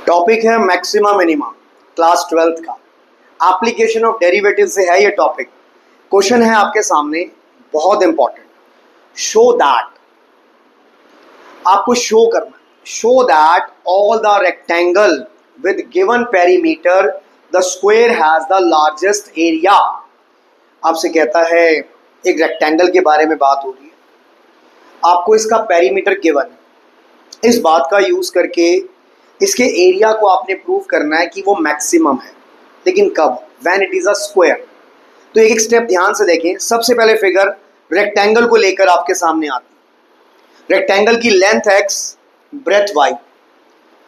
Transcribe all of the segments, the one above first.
Topic है maxima minima, class 12th का। Application of derivative से है ये टॉपिक। क्वेश्चन है आपके सामने, बहुत इंपॉर्टेंट। शो दैट, आपको शो करना है, show that all the rectangle with given perimeter the square has the largest area. आपसे कहता है, एक रेक्टेंगल के बारे में बात हो रही है, आपको इसका पेरीमीटर गिवन है। इस बात का यूज करके इसके एरिया को आपने प्रूव करना है कि वो मैक्सिमम है, लेकिन कब? When it is a square. तो एक एक स्टेप ध्यान से देखें। सबसे पहले फिगर रेक्टेंगल को लेकर आपके सामने आती है। रेक्टेंगल की लेंथ x, ब्रेथ y।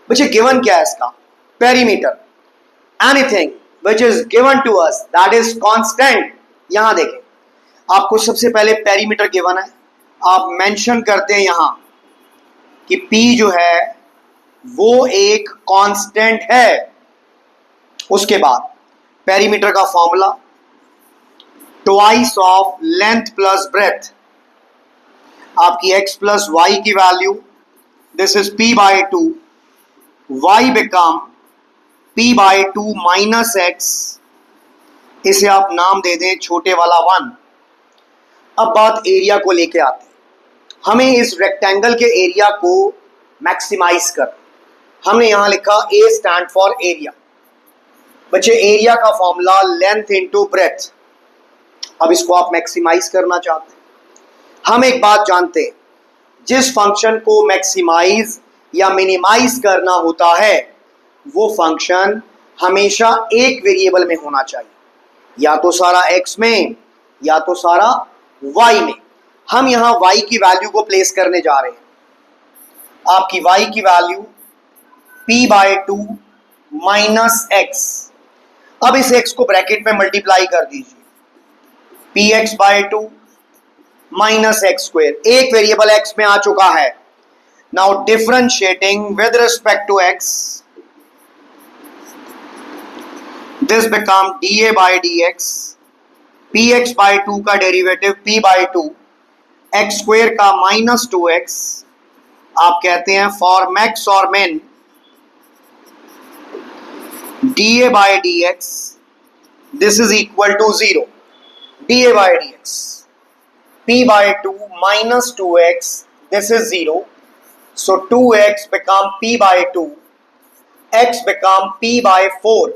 बच्चे गिवन क्या है इसका? Perimeter. Anything which is given to us that is constant. यहां देखें, आपको सबसे पहले पेरीमीटर गिवन है। आप मेंशन करते हैं यहां कि p जो है वो एक कांस्टेंट है। उसके बाद पेरीमीटर का formula twice of length plus breadth. आपकी x प्लस वाई की value, this is p by 2, y become p by 2 minus x। इसे आप नाम दे दें छोटे वाला 1। अब बात एरिया को लेके आते हैं। हमें इस रेक्टेंगल के एरिया को मैक्सिमाइज कर, हमने यहां लिखा A स्टैंड फॉर एरिया। बच्चे एरिया का फॉर्मूला लेंथ इनटू ब्रेथ। अब इसको आप मैक्सिमाइज करना चाहते हैं। हम एक बात जानते हैं, जिस फंक्शन को मैक्सिमाइज या मिनिमाइज करना होता है वो फंक्शन हमेशा एक वेरिएबल में होना चाहिए, या तो सारा x में या तो सारा y में। हम यहां y की वैल्यू को प्लेस करने जा रहे हैं। आपकी y की value p by 2 minus x। अब इस x को ब्रैकेट में मल्टीप्लाई कर दीजिए, px by 2 minus x square. एक वेरिएबल x में आ चुका है। Now differentiating with respect to x, this become dA by dx। px by 2 का derivative p by 2, x square का माइनस 2x। आप कहते हैं फॉर मैक्स और मिन dA by dx, this is equal to 0. dA by dx, p by 2 minus 2x, this is 0. So 2x become p by 2, x become p by 4.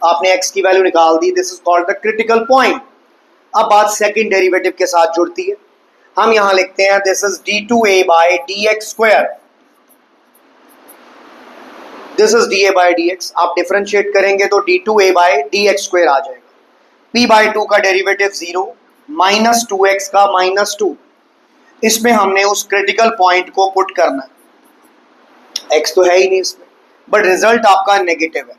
आपने x की value निकाल दी। This is called the critical point. अब बात second derivative के साथ जुड़ती है। हम यहां लिखते हैं this is d2a by dx square. This is dA by dx। आप डिफरेंशिएट करेंगे तो d2a बाई dx स्क्वायर आ जाएगा। p बाई 2 का डेरिवेटिव 0, माइनस 2x का माइनस 2। इसमें हमने उस क्रिटिकल पॉइंट को पुट करना है। x तो है ही नहीं इसमें, बट रिजल्ट आपका नेगेटिव है,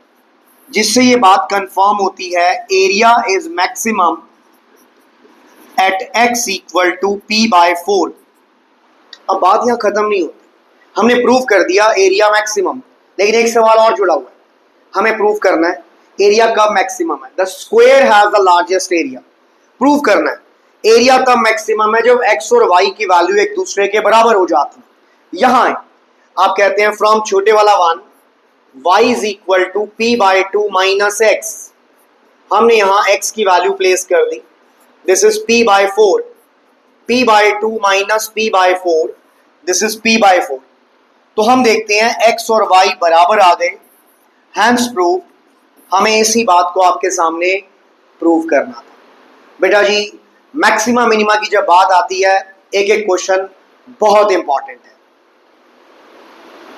जिससे ये बात कंफर्म होती है area is maximum at x equal to p by 4। अब बात यहां खत्म नहीं होती। हमने प्रूव कर दिया एरिया मैक्सिमम, लेकिन एक सवाल और जुड़ा हुआ है। हमें प्रूव करना है एरिया कब मैक्सिमम है। The square has the largest area. Prove करना है एरिया तब मैक्सिमम है जब x और y की वैल्यू एक दूसरे के बराबर हो जाती है। यहां आप कहते हैं फ्रॉम छोटे वाला 1 y is equal to p by 2 minus x। हमने यहां x की वैल्यू प्लेस कर दी, this is p by 4, p by 2 minus p by 4, this is p by 4। तो हम देखते हैं x और y बराबर आ गए, हैंस प्रूव। हमें इसी बात को आपके सामने प्रूव करना था। बेटा जी, मैक्सिमा मिनिमा की जब बात आती है, एक एक क्वेश्चन बहुत इंपॉर्टेंट है।